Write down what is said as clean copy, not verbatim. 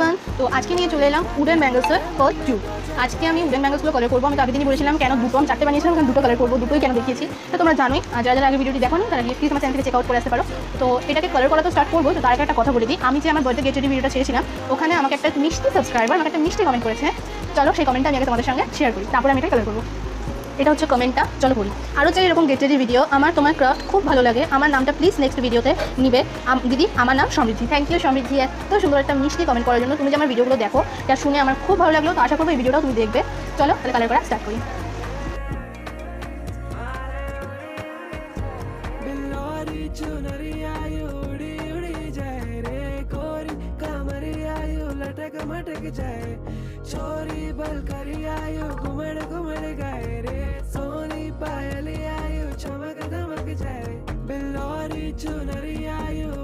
Everyone, তো আজকে নিয়ে চলে এলাম উডেন ব্যাঙ্গলসের পার্ট 2। আজকে আমি উডেন ব্যাঙ্গলসগুলো কালার করবো। আমি তো আগের দিনই বলেছিলাম কেন দুটো আমি 4টে বানিয়েছিলাম, কারণ দুটো কালার করবো, দুটোই কেন দেখিয়েছি। তো তোমরা জানোই, যারা যারা আগে ভিডিওটি দেখো তারা প্লিজ আমার চ্যানেল থেকে চেক আউট করে আসতে পারো। তো এটাকে কালার করা তো স্টার্ট করবো। তো তার আগে একটা কথা বলে দিই, আমি যে আমার বার্থডে গেট রেডি ভিডিওটা ছেড়েছিলাম, ওখানে আমাকে একটা মিষ্টি সাবস্ক্রাইবার আমাকে একটা মিষ্টি কমেন্ট করেছে। চলো সেই কমেন্টটা আমি আগে তোমাদের সঙ্গে শেয়ার করি, তারপরে আমি এটা কালার করবো। এটা হচ্ছে কমেন্টটা, চলো পড়ি। আরও চাই এরকম গেট রেডি ভিডিও। আমার তোমার ক্রাফট খুব ভালো লাগে, আমার নামটা প্লিজ নেক্সট ভিডিওতে নিবে। দিদি, আমার নাম সমৃদ্ধি। থ্যাংক ইউ সমৃদ্ধি, এত সুন্দর একটা মিষ্টি কমেন্ট করার জন্য। তুমি যে আমার ভিডিওগুলো দেখো, এটা শুনে আমার খুব ভালো লাগলো। তো আশা করবো এই ভিডিওটাও তুমি দেখবে। চলো তাহলে কালার করা স্টার্ট করি। मटक जाए छोरी बल करी आयो घुमड़ घुमड़ गाए रे सोनी पायल आयो चमक धमक जाए बिल्लोरी चुनरी आयो